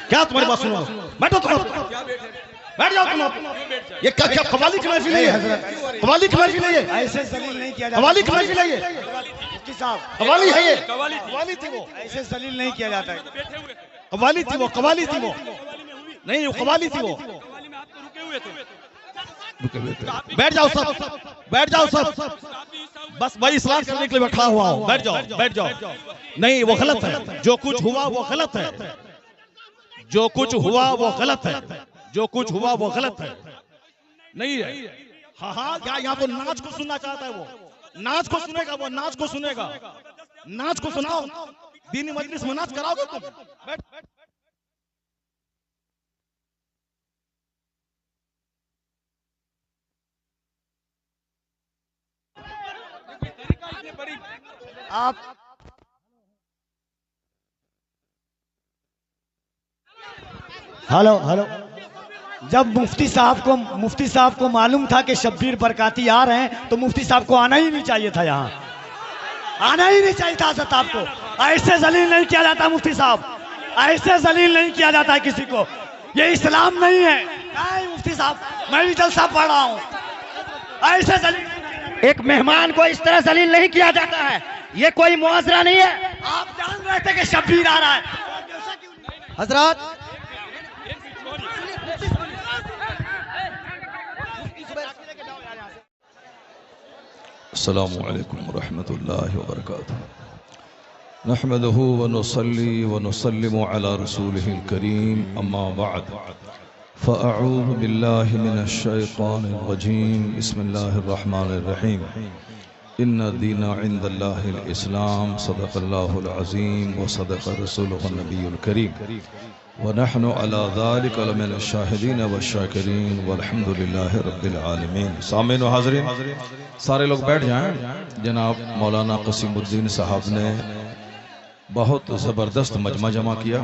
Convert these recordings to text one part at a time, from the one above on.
کیا تمہاری بات سنو؟ بیٹھو تم، بیٹھ جاؤ تم. یہ کیا قوالی کی محفل ہے؟ یہ قوالی کی محفل ہے؟ یہ ایسے ذلیل نہیں کیا جاتا. قوالی کی محفل ہے؟ یہ مفتی صاحب قوالی ہے؟ یہ قوالی تھی وہ، ایسے ذلیل نہیں کیا جاتا ہے. قوالی تھی وہ، قوالی تھی وہ، نہیں وہ قوالی تھی وہ. بیٹھ جاؤ سب، بیٹھ جاؤ سب، بس بھائی اصلاح کرنے کے لیے بیٹھا ہوا ہوں. بیٹھ جاؤ، بیٹھ جاؤ. نہیں وہ غلط ہے، جو کچھ ہوا وہ غلط ہے، جو کچھ ہوا وہ غلط ہے، جو کچھ ہوا وہ غلط ہے. نہیں ہے. ہاں ہاں یہاں تو ناچ کو سننا چاہتا ہے وہ، ناچ کو سنے گا وہ، ناچ کو سنے گا. ناچ کو سناؤ، دینی مجلس میں ناچ کراؤ گے تم؟ بیٹھ. آپ ہلو ہلو جب مفتی صاحب کو معلوم تھا کہ شبیر برکاتی آ رہے ہیں تو مفتی صاحب کو آنا ہی نہیں چاہیے تھا. یہاں آنا ہی نہیں چاہیے تھا. حضرت آپ کو ایسے ذلیل نہیں کیا جاتا. مفتی صاحب ایسے ذلیل نہیں کیا جاتا ہے کسی کو. یہ اسلام نہیں ہے. نہیں مفتی صاحب، میں بھی جلسہ پڑھ رہا ہوں. ایسے ذلیل ایک مہمان کو اس طرح ذلیل نہیں کیا جاتا ہے. یہ کوئی معاذرہ نہیں ہے. آپ جان رہے تھے کہ شبیر آ رہا ہے. حضرات السلام علیکم ورحمۃ اللہ وبرکاتہ. نحمده ونصلي ونسلم على رسوله الكريم اما بعد فاعوذ باللہ من الشیطان الرجیم. بسم اللہ الرحمن الرحیم. ان الدین عند اللہ الاسلام. صدق اللہ العظیم وصدق رسولہ النبی الکریم ونحن على ذلك لمن الشاہدین والشاکرین والحمد للہ رب العالمین. سامعین و حاضرین، سارے لوگ بیٹھ جائیں. جناب مولانا قسیم الدین صاحب نے بہت زبردست مجمع جمع کیا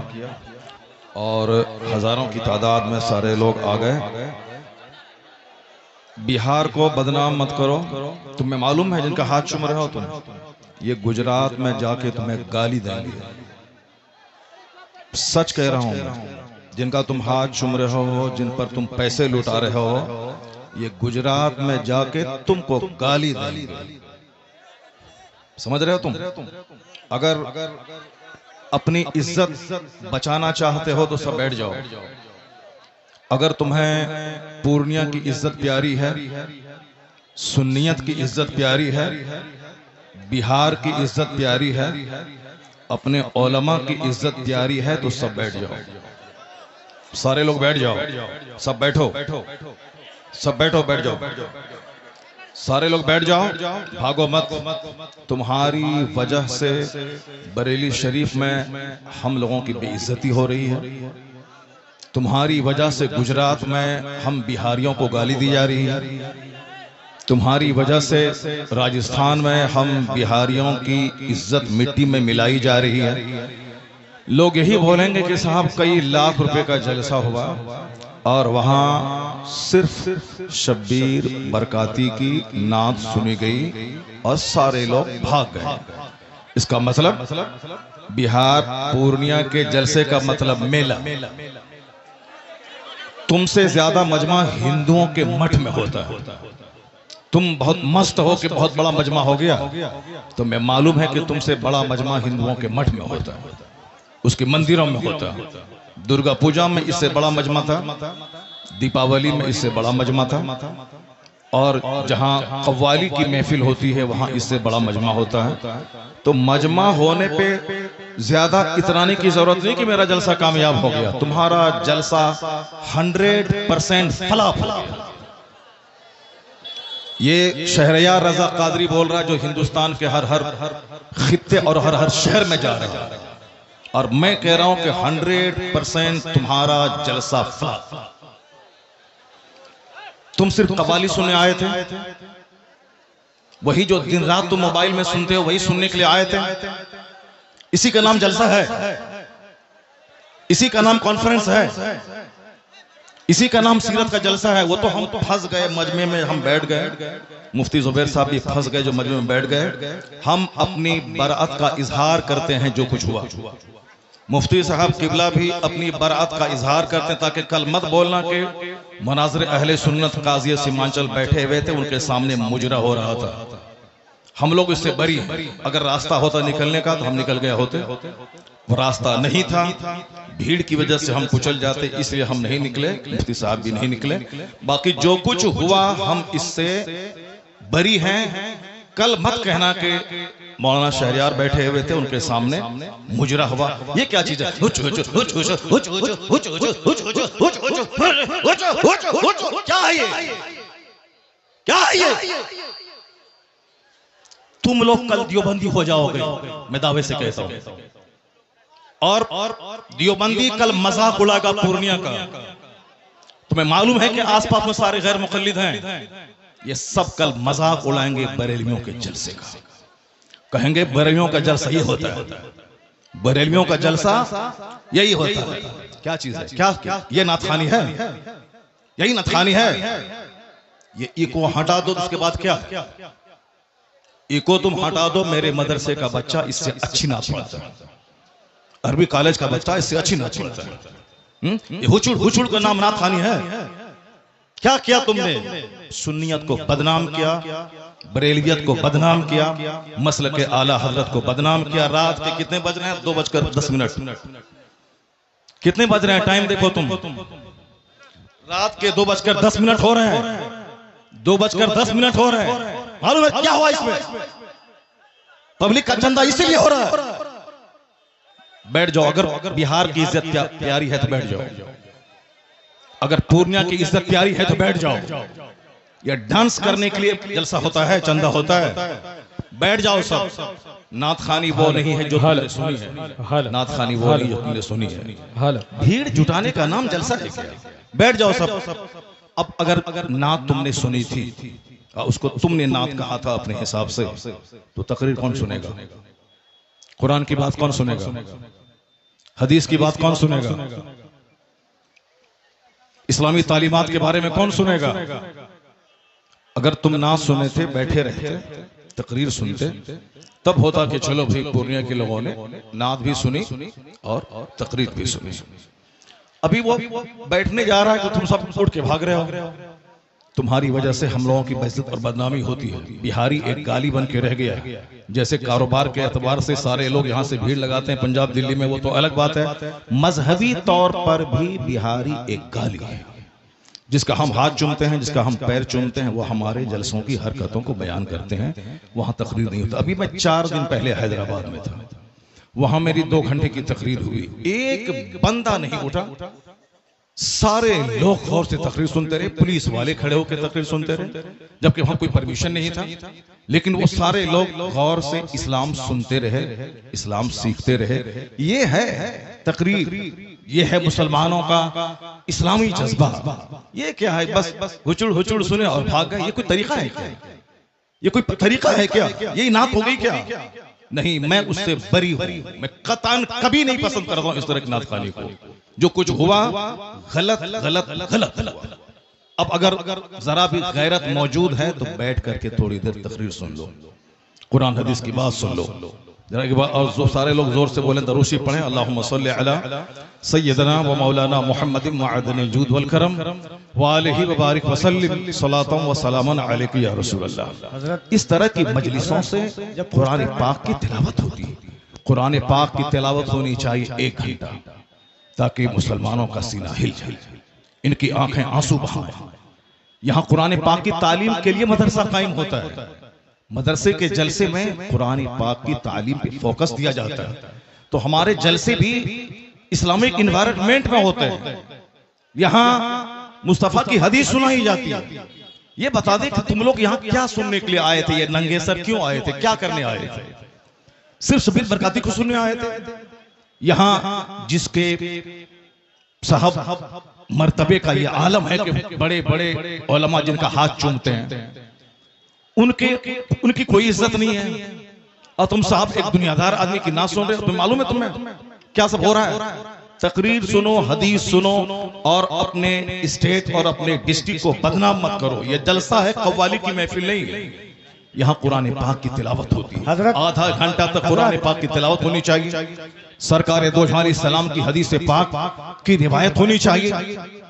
اور ہزاروں کی تعداد میں سارے لوگ آ گئے. بہار کو بدنام مت کرو. تمہیں معلوم ہے جن کا ہاتھ چوم رہے ہو تم، یہ گجرات میں جا کے تمہیں گالی دیں گے. سچ کہہ رہا ہوں میں. جن کا تم ہاتھ چوم رہے ہو، جن پر تم پیسے لوٹا رہے ہو، یہ گجرات میں جا کے تم کو گالی دیں گے. سمجھ رہے ہو تم؟ اگر اپنی عزت بچانا چاہتے ہو تو سب بیٹھ جاؤ. اگر تمہیں پورنیہ کی عزت پیاری ہے، سنیت کی عزت پیاری ہے، بہار کی عزت پیاری ہے، اپنے علماء کی عزت پیاری ہے تو سب بیٹھ جاؤ. سارے لوگ بیٹھ جاؤ. سب بیٹھو، سب بیٹھو، بیٹھ جاؤ. سارے لوگ بیٹھ جاؤ، بھاگو مت. تمہاری وجہ سے بریلی شریف میں ہم لوگوں کی بے عزتی ہو رہی ہے. تمہاری وجہ سے گجرات میں ہم بہاریوں کو گالی دی جا رہی ہے. تمہاری وجہ سے راجستھان میں ہم بہاریوں کی عزت مٹی میں ملائی جا رہی ہے. لوگ یہی بولیں گے کہ صاحب کئی لاکھ روپے کا جلسہ ہوا اور وہاں صرف شبیر برکاتی کی نعت سنی گئی اور سارے لوگ بھاگ گئے. اس کا مطلب بہار پورنیہ کے جلسے کا مطلب میلہ. تم سے زیادہ مجمع ہندوؤں کے مٹھ میں ہوتا ہے. تم بہت مست ہو کہ بہت بڑا مجمع ہو گیا. تو میں معلوم ہے کہ تم سے بڑا مجمع ہندوؤں کے مٹھ میں ہوتا ہے، اس کے مندروں میں ہوتا ہے. درگا پوجا میں اس سے بڑا مجمع تھا، دیپاولی میں اس سے بڑا مجمع تھا، اور جہاں قوالی کی محفل ہوتی ہے وہاں اس سے بڑا مجمع ہوتا ہے. تو مجمع ہونے پہ زیادہ اترانے کی ضرورت نہیں کہ میرا جلسہ کامیاب ہو گیا. تمہارا جلسہ 100% فلاح. یہ شہریار رضا قادری بول رہا ہے جو ہندوستان کے ہر خطے اور ہر شہر میں جا رہا ہے، اور میں کہہ رہا ہوں کہ 100% تمہارا جلسہ فلاح. تم صرف قوالی سننے آئے تھے، وہی جو دن رات تم موبائل میں سنتے ہو وہی سننے کے لیے آئے تھے. اسی کا نام جلسہ ہے، اسی کا نام کانفرنس ہے، اسی کا نام سیرت کا جلسہ ہے. وہ تو ہم پھنس گئے مجمع میں، ہم بیٹھ گئے. مفتی زبیر صاحب بھی پھنس گئے جو مجمع میں بیٹھ گئے. ہم اپنی برأت کا اظہار کرتے ہیں جو کچھ ہوا. مفتی صاحب قبلہ بھی اپنی برات کا اظہار کرتے ہیں تاکہ کل مت بولنا کہ مناظر اہل سنت قاضی سیمانچل بیٹھے ہوئے تھے، ان کے سامنے مجرا ہو رہا تھا. ہم لوگ اس سے بری ہیں. اگر راستہ ہوتا نکلنے کا تو ہم نکل گئے ہوتے. وہ راستہ نہیں تھا، بھیڑ کی وجہ سے ہم کچل جاتے، اس لیے ہم نہیں نکلے، مفتی صاحب بھی نہیں نکلے. باقی جو کچھ ہوا ہم اس سے بری ہیں. کل مت کہنا کہ مولانا شہریار بیٹھے ہوئے تھے، ان کے سامنے مجرا ہوا. یہ کیا چیز ہے؟ کیا ہے یہ؟ تم لوگ کل دیوبندی ہو جاؤ گے، میں دعوے سے کہتا ہوں. اور دیوبندی کل مذاق اڑائے گا پورنیہ کا. تمہیں معلوم ہے کہ آس پاس میں سارے غیر مقلد ہیں، یہ سب کل مذاق اڑائیں گے بریلویوں کے جلسے کا. کہیں گے بریلویوں کا جلسہ یہ ہوتا ہے، بریلویوں کا جلسہ یہی ہوتا ہے. کیا چیز ہے؟ کیا یہ ناتخوانی ہے؟ یہی ناتخوانی ہے. یہ ایکو ہٹا دو، اس کے بعد کیا؟ ایکو تم ہٹا دو، میرے مدرسے کا بچہ اس سے اچھی نعت پڑھتا ہے، عربی کالج کا بچہ اس سے اچھی نعت پڑھتا ہے. یہ ہچڑ کا نام ناتخوانی ہے. کیا کیا تم نے؟ سنیت کو بدنام کیا، بریلویت کو بدنام کیا، مسلک اعلی حضرت کو بدنام کیا. رات کے کتنے بج رہے ہیں؟ 2:10. کتنے بج رہے ہیں؟ ٹائم دیکھو تم. رات کے 2:10 ہو رہے ہیں. 2:10 ہو رہے ہیں. معلوم ہے کیا ہوا اس میں؟ پبلک کا چندہ اسی لیے ہو رہا ہے. بیٹھ جاؤ. اگر بہار کی عزت پیاری ہے تو بیٹھ جاؤ. اگر پورنیہ کی عزت پیاری ہے تو بیٹھ جاؤ. یہ ڈانس کرنے کے لیے جلسہ ہوتا ہے، چندہ ہوتا ہے. بیٹھ جاؤ سب. نعت خوانی وہ نہیں ہے جو تم نے سنی ہے. نعت خوانی وہ نہیں جو تم نے سنی ہے. بھیڑ جٹانے کا نام جلسہ ہے کیا؟ بیٹھ جاؤ سب. اب اگر نعت تم نے سنی تھی، اس کو تم نے نعت کہا تھا اپنے حساب سے، تو تقریر کون سنے گا؟ قرآن کی بات کون سنے گا؟ حدیث کی بات کون سنے گا؟ اسلامی تعلیمات کے بارے میں کون سنے گا؟ اگر تم نعت سنے تھے، بیٹھے رہتے، تقریر سنتے، تب ہوتا کہ چلو بھائی پورنیہ کے لوگوں نے نعت بھی سنی اور تقریر بھی سنی. ابھی وہ بیٹھنے جا رہا ہے کہ تم سب اٹھ کے بھاگ رہے ہو. تمہاری وجہ سے ہم لوگوں کی بےعزت اور بدنامی ہوتی ہے. بہاری ایک گالی بن کے رہ گیا ہے. جیسے کاروبار کے اعتبار سے سارے لوگ یہاں سے بھیڑ لگاتے ہیں پنجاب دلی میں، وہ تو الگ بات ہے. مذہبی طور پر بھی بہاری ایک گالی ہے. جس کا ہم ہاتھ چومتے ہیں، جس کا ہم پیر چومتے ہیں، وہ ہمارے جلسوں کی حرکتوں کو بیان کرتے ہیں. وہاں تقریر نہیں ہوتا. ابھی میں 4 دن پہلے حیدرآباد میں تھا، وہاں میری 2 گھنٹے کی تقریر ہوئی. ایک بندہ نہیں اٹھا. سارے لوگ غور سے تقریر سنتے رہے. پولیس والے کھڑے ہو کے تقریر سنتے رہے، جبکہ وہاں کوئی پرمیشن نہیں تھا. لیکن وہ سارے لوگ غور سے اسلام سنتے رہے، اسلام سیکھتے رہے. یہ ہے تقریر، یہ ہے مسلمانوں کا اسلامی جذبہ. یہ کیا ہے؟ بس ہچڑ سنے اور بھاگ گئے. یہ کوئی طریقہ ہے کیا؟ یہ کوئی طریقہ ہے کیا؟ یہی نعت ہو گئی کیا؟ نہیں، میں اس سے بری ہوں. میں قطعاً کبھی نہیں پسند کرتا ہوں اس طرح کی نعت خوانی کو. جو کچھ ہوا غلط غلط غلط ہوا. اب اگر ذرا بھی غیرت موجود ہے تو بیٹھ کر کے تھوڑی دیر تقریر سن لو، قرآن حدیث کی بات سن لو. اور سارے لوگ زور سے بولیں، دروشی پڑھیں. اللہم صلی علی سیدنا و مولانا محمد معدن الجود والکرم وآلہ وبارک وسلم صلاۃ و سلام علیک یا رسول اللہ. اس طرح کی مجلسوں سے جب قرآن پاک کی تلاوت ہوتی ہے، قرآن پاک کی تلاوت ہونی چاہیے 1 گھنٹہ، تاکہ مسلمانوں کا سینہ ہل جائے، ان کی آنکھیں آنسو بہائیں. یہاں قرآن پاک کی تعلیم کے لیے مدرسہ قائم ہوتا ہے. مدرسے کے جلسے میں قرآن پاک کی تعلیم پہ فوکس دیا جاتا ہے. تو ہمارے جلسے بھی اسلامک انوائرمنٹ میں ہوتے ہیں. یہاں مصطفیٰ کی حدیث سنائی جاتی ہے. یہ بتا دیں کہ تم لوگ یہاں کیا سننے کے لیے آئے تھے؟ یہ ننگے سر کیوں آئے تھے؟ کیا کرنے آئے تھے؟ صرف شبیر برکاتی کو سننے آئے تھے؟ یہاں جس کے صاحب مرتبے کا یہ عالم ہے کہ بڑے بڑے علماء جن کا ہاتھ چومتے ہیں، ان کی کوئی عزت نہیں ہے. اور تم صاحب ایک دنیادار آدمی کی نعت سن رہے ہو. تمہیں معلوم ہے تمہیں کیا سب ہو رہا ہے؟ تقریر سنو، حدیث سنو، اور اپنے اسٹیٹ اور اپنے ڈسٹرکٹ کو بدنام مت کرو. یہ جلسہ ہے، قوالی کی محفل نہیں ہے. یہاں قرآن پاک کی تلاوت ہوتی ہے. آدھا گھنٹہ تک قرآن پاک کی تلاوت ہونی چاہیے. سرکار دو جہان السلام کی حدیث پاک کی روایت ہونی چاہیے،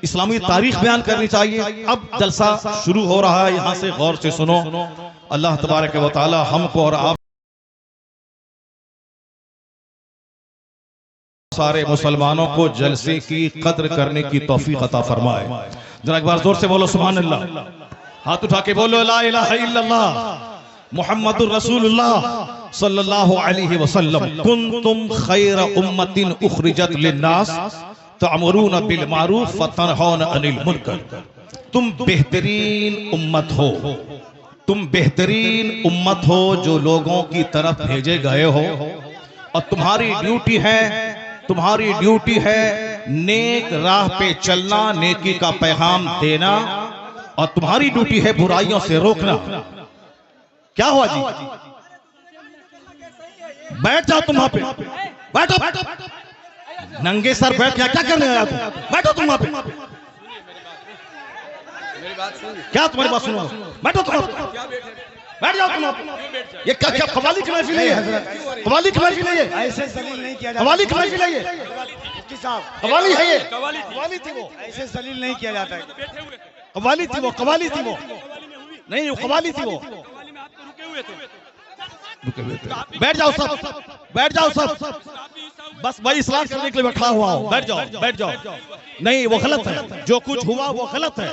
اسلامی تاریخ بیان کرنی چاہیے۔ اب جلسہ شروع ہو رہا ہے، یہاں سے غور سے سنو۔ اللہ تبارک و تعالی ہم کو اور آپ سارے مسلمانوں کو جلسے کی قدر کرنے کی توفیق عطا فرمائے۔ ذرا ایک بار زور سے بولو سبحان اللہ، ہاتھ اٹھا کے بولو لا الہ الا اللہ محمد الرسول اللہ صلی اللہ علیہ وسلم۔ کنتم خیر امت اخرجت للناس تعمرون بالمعروف وتنہون عن المنکر۔ تم بہترین امت ہو، تم بہترین امت ہو جو لوگوں کی طرف بھیجے گئے ہو، اور تمہاری ڈیوٹی ہے نیک راہ پہ چلنا، نیکی کا پیغام دینا، اور تمہاری ڈیوٹی ہے برائیوں سے روکنا۔ کیا ہوا جی؟ بیٹھ جاؤ تم وہاں پہ، بیٹھو ننگے سر بیٹھ کیا کرنے آیا تم؟ بیٹھو تم وہاں پہ، کیا تمہاری بات سنو؟ بیٹھو تم وہاں پہ، بیٹھ جاؤ تم وہاں پہ۔ یہ کیا قوالی کی محفل ہے؟ حضرت قوالی کی محفل ہے یہ؟ ایسے ذلیل نہیں کیا جاتا، قوالی کی محفل ہے یہ؟ مفتی صاحب قوالی ہے یہ؟ قوالی تھی وہ، ایسے ذلیل نہیں کیا جاتا ہے۔ قوالی تھی وہ، قوالی تھی وہ، نہیں وہ قوالی تھی وہ۔ بیٹھ جاؤ سب، بیٹھ جاؤ سب، بس بھائی اسلام کرنے کے لیے بیٹھا ہوا ہوں، بیٹھ جاؤ بیٹھ جاؤ۔ نہیں وہ غلط ہے، جو کچھ ہوا وہ غلط ہے،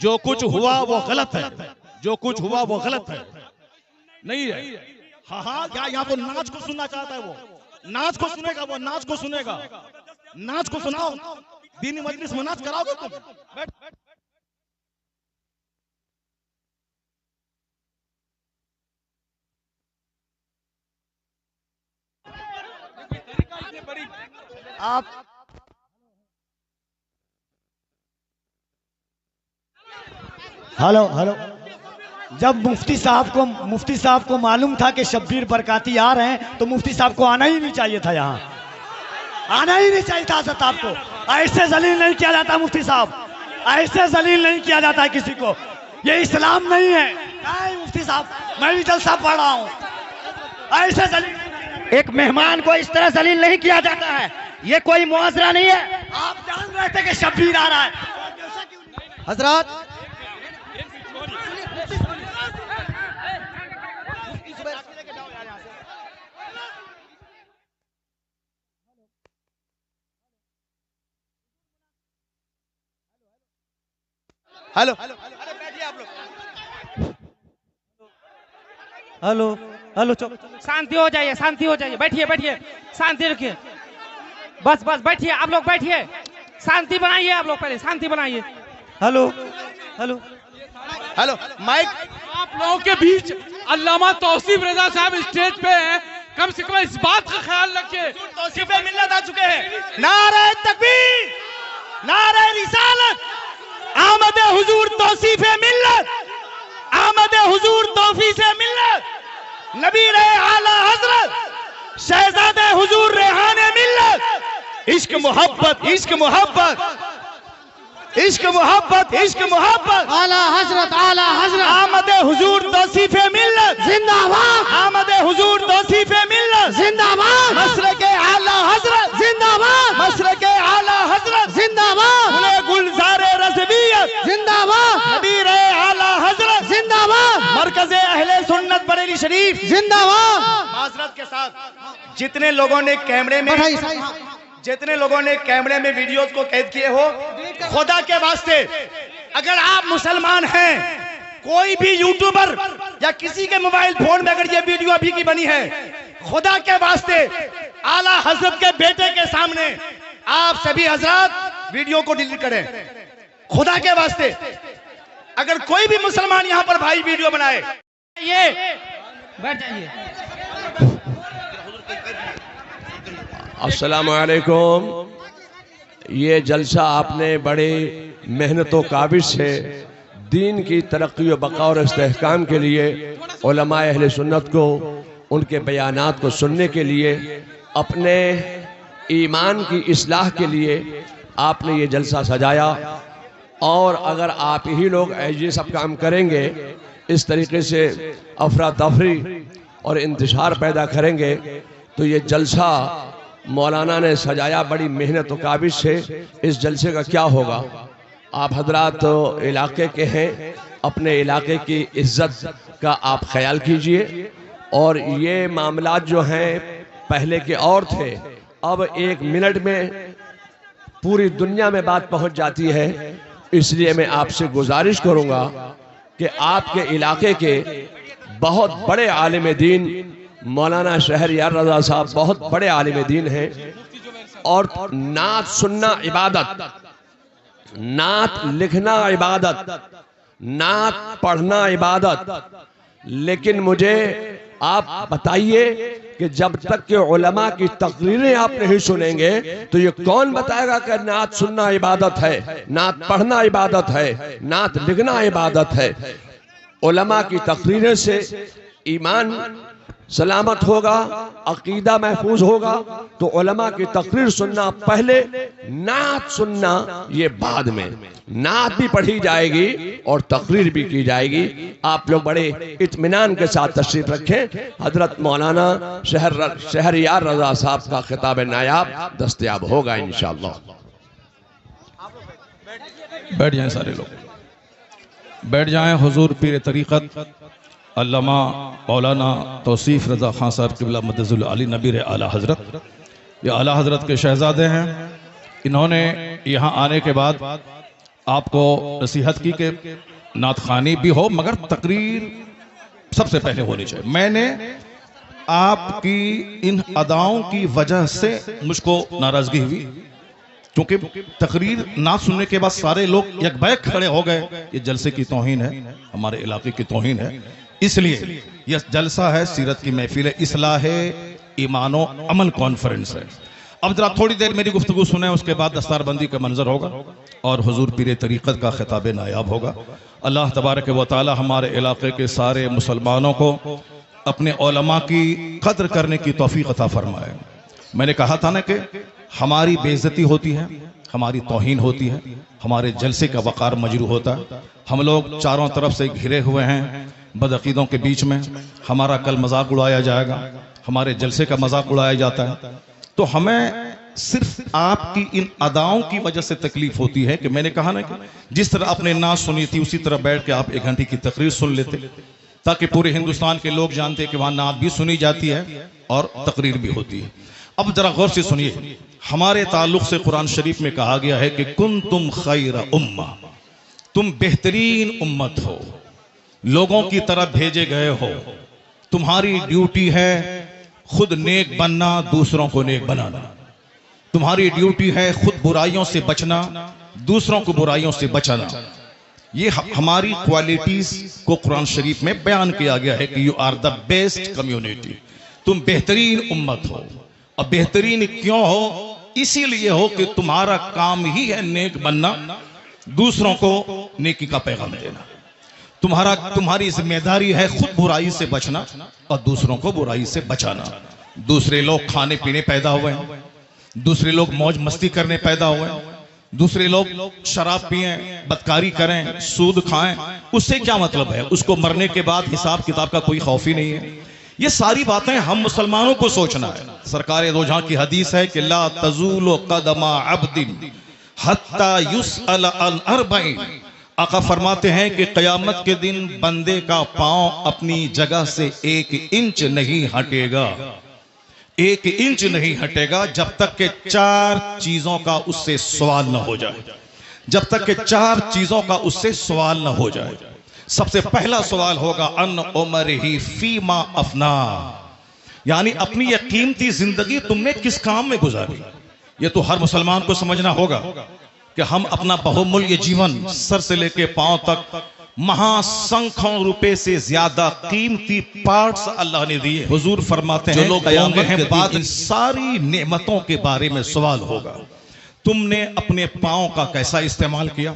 جو کچھ ہوا وہ غلط ہے، جو کچھ ہوا وہ غلط ہے، نہیں ہے۔ ہاں ہاں کیا یہاں تو ناچ کو سننا چاہتا ہے وہ، ناچ کو سنے گا وہ، ناچ کو سنے گا، ناچ کو سناؤ، دینی مجلس میں ناچ کراؤ گے تم؟ بیٹھ آپ ہلو جب مفتی صاحب کو معلوم تھا کہ شبیر برکاتی آ رہے ہیں تو مفتی صاحب کو آنا ہی نہیں چاہیے تھا، یہاں آنا ہی نہیں چاہیے تھا حضرت آپ کو۔ ایسے ذلیل نہیں کیا جاتا مفتی صاحب، ایسے ذلیل نہیں کیا جاتا ہے کسی کو، یہ اسلام نہیں ہے۔ نہیں مفتی صاحب میں بھی جلسہ پڑھ رہا ہوں، ایسے ذلیل ایک مہمان کو اس طرح ذلیل نہیں کیا جاتا ہے، یہ کوئی معاذرہ نہیں ہے۔ آپ جان رہے تھے کہ شبیر آ رہا ہے حضرات۔ ہلو ہلو ہلو شانتی ہو جائیے، شانتی ہو جائیے، بیٹھیے بیٹھیے، شانتی رکھیے، بس بس بیٹھیے، آپ لوگ بیٹھیے، شانتی بنائیے، آپ لوگ پہلے شانتی بنائیے۔ ہلو ہلو ہلو مائک آپ لوگوں کے بیچ علامہ توصیف رضا صاحب اسٹیج پہ ہیں، کم سے کم اس بات کا خیال رکھیں۔ توصیف ملت آ چکے ہیں، نعرہ تکبیر، نعرہ رسالت، آمد حضور توصیف ملت، آمد حضور توفیق ملت، نبی اعلی حضرت شہزادہ حضور ریحان ملت، عشق محبت عشق محبت عشق محبت عشق محبت، اعلیٰ حضرت آمد حضور توصیف ملت، زندہ باد، آمد حضور توصیف ملت، زندہ باد، مسلک اعلی حضرت، زندہ باد، مسلک اعلی حضرت، زندہ باد، گلزار رضویت، زندہ باد، نبی اعلی حضرت، زندہ باد، مرکز اہل سنت بریلی شریف۔ زندہ باد۔ معذرت کے ساتھ جتنے لوگوں نے کیمرے میں ویڈیوز کو قید کیے ہو، خدا کے واسطے اگر آپ مسلمان ہیں، کوئی بھی یوٹیوبر یا کسی کے موبائل فون میں اگر یہ ویڈیو ابھی کی بنی ہے، خدا کے واسطے اعلیٰ حضرت کے بیٹے کے سامنے آپ سبھی حضرات ویڈیو کو ڈیلیٹ کریں، خدا کے واسطے۔ اگر کوئی بھی مسلمان یہاں پر بھائی ویڈیو بنائے، یہ بیٹھ جائیے۔ السلام علیکم۔ یہ جلسہ آپ نے بڑے محنت و کاوش سے دین کی ترقی و بقا اور استحکام کے لیے علماء اہل سنت کو ان کے بیانات کو سننے کے لیے، اپنے ایمان کی اصلاح کے لیے آپ نے یہ جلسہ سجایا، اور اگر آپ ہی لوگ یہ سب کام کریں گے، اس طریقے سے افراتفری اور انتشار پیدا کریں گے، تو یہ جلسہ مولانا نے سجایا بڑی محنت و کاوش سے، اس جلسے کا کیا ہوگا؟ آپ حضرات علاقے کے ہیں، اپنے علاقے کی عزت کا آپ خیال کیجئے، اور یہ معاملات جو ہیں پہلے کے اور تھے، اب 1 منٹ میں پوری دنیا میں بات پہنچ جاتی ہے، اس لیے میں آپ سے گزارش کروں گا کہ آپ کے علاقے کے بہت بڑے عالم دین مولانا شہریار رضا صاحب بہت بڑے عالم دین ہیں، اور نعت سننا عبادت، نعت لکھنا عبادت، نعت پڑھنا عبادت، لیکن مجھے آپ بتائیے کہ جب تک کہ علماء کی تقریریں آپ نہیں سنیں گے تو یہ کون بتائے گا کہ نعت سننا عبادت ہے، نعت پڑھنا عبادت ہے، نعت لکھنا عبادت ہے؟ علماء کی تقریریں سے ایمان سلامت ہوگا، عقیدہ محفوظ ہوگا، تو علماء کی تقریر سننا پہلے، نعت سننا یہ بعد میں۔ نعت بھی پڑھی جائے گی اور تقریر بھی کی جائے گی۔ آپ لوگ بڑے اطمینان کے ساتھ تشریف رکھیں، حضرت مولانا شہریار رضا صاحب کا خطاب نایاب دستیاب ہوگا انشاءاللہ۔ بیٹھ جائیں سارے لوگ، بیٹھ جائیں۔ حضور پیر طریقت علامہ مولانا توصیف رضا خان صاحب قبلہ مدظ العالی نبیر اعلیٰ حضرت، یہ اعلیٰ حضرت کے شہزادے ہیں۔ انہوں نے یہاں آنے کے بعد آپ کو نصیحت کی کہ نعت خوانی بھی ہو مگر تقریر سب سے پہلے ہونی چاہیے۔ میں نے آپ کی ان اداؤں کی وجہ سے مجھ کو ناراضگی ہوئی، کیونکہ تقریر نعت سننے کے بعد سارے لوگ یک بیک کھڑے ہو گئے، یہ جلسے کی توہین ہے، ہمارے علاقے کی توہین ہے۔ اس لیے یہ جلسہ ہے سیرت کی محفل ہے، اصلاح ایمان و عمل کانفرنس ہے۔ اب ذرا تھوڑی دیر میری گفتگو سنیں، اس کے بعد دستار بندی کا منظر ہوگا اور حضور پیر طریقت کا خطاب نایاب ہوگا۔ اللہ تبارک و تعالی ہمارے علاقے کے سارے مسلمانوں کو اپنے علماء کی قدر کرنے کی توفیق عطا فرمائے۔ میں نے کہا تھا نا کہ ہماری بے عزتی ہوتی ہے، ہماری توہین ہوتی ہے، ہمارے جلسے کا وقار مجروح ہوتا ہے۔ ہم لوگ چاروں طرف سے گھرے ہوئے ہیں بدعقیدوں کے بیچ میں، ہمارا کل مذاق اڑایا جائے گا، ہمارے جلسے کا مذاق اڑایا جاتا ہے، تو ہمیں صرف آپ کی ان اداؤں کی وجہ سے تکلیف ہوتی ہے کہ میں نے کہا نا کہ جس طرح آپ نے نعت سنی تھی اسی طرح بیٹھ کے آپ 1 گھنٹے کی تقریر سن لیتے، تاکہ پورے ہندوستان کے لوگ جانتے کہ وہاں نعت بھی سنی جاتی ہے اور تقریر بھی ہوتی ہے۔ اب ذرا غور سے سنیے، ہمارے تعلق سے قرآن شریف میں کہا گیا ہے کہ کنتم خیر امہ، تم بہترین امت ہو، لوگوں کی طرف بھیجے گئے ہو، تمہاری ڈیوٹی ہے خود نیک بننا، دوسروں کو نیک بنانا، تمہاری ڈیوٹی ہے خود برائیوں سے بچنا، دوسروں کو برائیوں سے بچانا۔ یہ ہماری کوالٹیز کو قرآن شریف میں بیان کیا گیا ہے کہ you are the best community, تم بہترین امت ہو۔ اور بہترین کیوں ہو؟ اسی لیے ہو کہ تمہارا کام ہی ہے نیک بننا، دوسروں کو نیکی کا پیغام دینا۔ تمہاری ذمہ داری ہے خود برائی سے بچنا اور دوسروں کو برائی سے بچانا۔ دوسرے لوگ کھانے پینے پیدا ہوئے ہیں، دوسرے لوگ موج مستی کرنے پیدا ہوئے ہیں، دوسرے لوگ شراب پئیں، بدکاری کریں، سود کھائیں، اس سے کیا مطلب ہے؟ اس کو مرنے کے بعد حساب کتاب کا کوئی خوف ہی نہیں ہے۔ یہ ساری باتیں ہم مسلمانوں کو سوچنا ہے۔ سرکار دو جہاں کی حدیث ہے کہ لا تزول قدم عبد حتی یسأل عن اربع، آقا فرماتے ہیں کہ قیامت کے دن بندے کا پاؤں اپنی جگہ سے 1 انچ نہیں ہٹے گا، 1 انچ نہیں ہٹے گا جب تک کہ 4 چیزوں کا اس سے سوال نہ ہو جائے، جب تک کہ 4 چیزوں کا اس سے سوال نہ ہو جائے۔ سب سے پہلا سوال ہوگا ان عمرہ فیما افنا، یعنی اپنی یہ قیمتی زندگی تم نے کس کام میں گزاری۔ یہ تو ہر مسلمان کو سمجھنا ہوگا کہ ہم اپنا بہومولیہ جیون سر سے لے کے پاؤں تک مہاسنکھوں روپے سے زیادہ قیمتی پارٹس اللہ نے دیے۔ حضور فرماتے ہیں قیامت کے بعد ان ساری نعمتوں کے بارے میں سوال ہوگا۔ تم نے اپنے پاؤں کا کیسا استعمال کیا،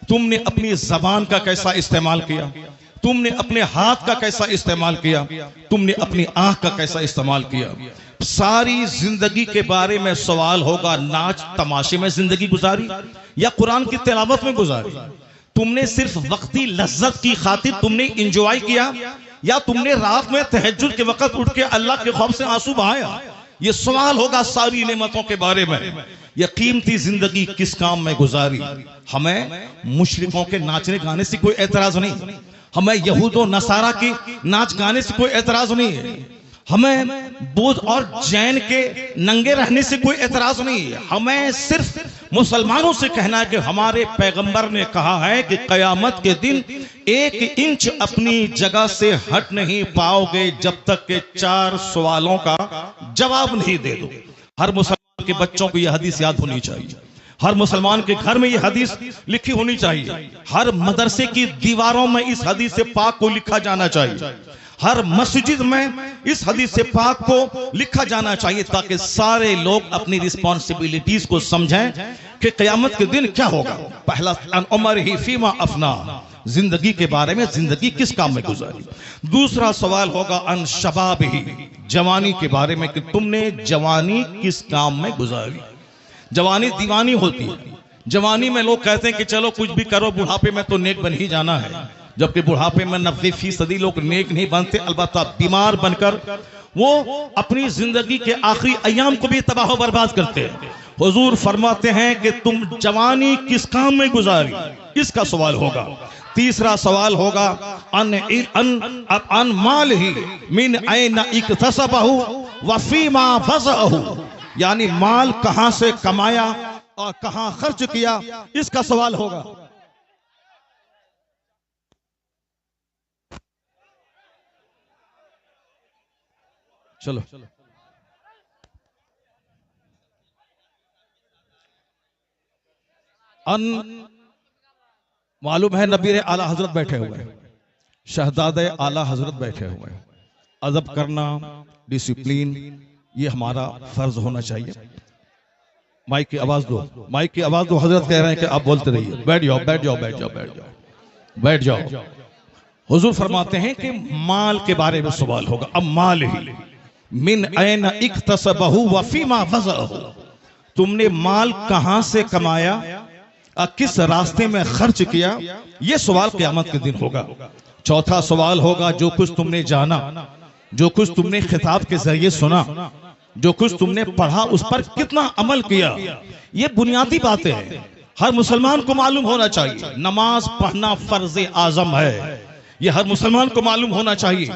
تم نے اپنی زبان کا کیسا استعمال کیا، تم نے اپنے ہاتھ کا کیسا استعمال کیا، تم نے اپنی آنکھ کا کیسا استعمال کیا۔ ساری زندگی کے بارے میں سوال ہوگا۔ ناچ تماشے میں زندگی گزاری یا قرآن کی تلاوت میں گزاری؟ تم نے صرف وقتی لذت کی خاطر تم نے انجوائے کیا یا تم نے رات میں تہجد کے وقت اٹھ کے اللہ کے خوف سے آنسو بہایا؟ یہ سوال ہوگا ساری نعمتوں کے بارے میں، یہ قیمتی زندگی کس کام میں گزاری۔ ہمیں مشرکوں کے ناچنے گانے سے کوئی اعتراض نہیں، ہمیں یہود و نصارہ کی ناچ گانے سے کوئی اعتراض نہیں ہے، ہمیں بدھ اور جین کے ننگے رہنے سے کوئی اعتراض نہیں ہے۔ ہمیں صرف مسلمانوں سے کہنا ہے کہ ہمارے پیغمبر نے کہا ہے کہ قیامت کے دن 1 انچ اپنی جگہ سے ہٹ نہیں پاؤ گے جب تک کہ 4 سوالوں کا جواب نہیں دے دو۔ ہر مسلمان کے بچوں کو یہ حدیث یاد ہونی چاہیے، ہر مسلمان کے گھر میں یہ حدیث لکھی ہونی چاہیے، ہر مدرسے کی دیواروں میں اس حدیث پاک کو لکھا جانا چاہیے، ہر مسجد میں اس حدیث پاک کو لکھا جانا چاہیے، تاکہ سارے لوگ اپنی رسپانسبلٹیز کو سمجھیں کہ قیامت کے دن کیا ہوگا۔ پہلا ان عمرہ فیما افنا، زندگی کے بارے میں، زندگی کس کام میں گزاری۔ دوسرا سوال ہوگا ان شبابہ، جوانی کے بارے میں کہ تم نے جوانی کس کام میں گزاری۔ جوانی دیوانی ہوتی ہے، جوانی میں لوگ کہتے ہیں کہ چلو کچھ بھی کرو، بڑھاپے میں تو نیک بن ہی جانا ہے، جبکہ بڑھاپے میں 90% لوگ نیک نہیں بنتے، البتہ بیمار بن کر وہ اپنی زندگی کے آخری ایام کو بھی تباہ و برباد کرتے ہیں۔ حضور فرماتے ہیں کہ تم جوانی کس کام میں گزاری، اس کا سوال ہوگا۔ تیسرا سوال ہوگا ان مال ہی من این اکتسبہ وفیما فزعہ، یعنی مال کہاں سے کمایا اور کہاں خرچ کیا، اس کا سوال ہوگا۔ چلو معلوم ہے نبی اعلیٰ حضرت بیٹھے ہوئے، شہزاد اعلیٰ حضرت بیٹھے ہوئے، ادب کرنا، ڈسپلین، یہ ہمارا فرض ہونا چاہیے۔ مائک کی آواز دو، مائک کی آواز دو، حضرت کہہ رہے ہیں کہ آپ بولتے رہیے، بیٹھ جاؤ بیٹھ جاؤ بیٹھ جاؤ بیٹھ جاؤ بیٹھ جاؤ۔ حضور فرماتے ہیں کہ مال کے بارے میں سوال ہوگا۔ اب مال ہی من این اکتسبہ وفیما فزعہ، تم نے مال کہاں سے کمایا، کس راستے میں خرچ کیا، یہ سوال قیامت کے دن ہوگا۔ چوتھا سوال ہوگا جو کچھ تم نے جانا، جو کچھ تم نے خطاب کے ذریعے سنا، جو کچھ تم نے پڑھا، اس پر کتنا عمل کیا۔ یہ بنیادی باتیں ہیں، ہر مسلمان کو معلوم ہونا چاہیے۔ نماز پڑھنا فرض اعظم ہے، یہ ہر مسلمان کو معلوم ہونا چاہیے۔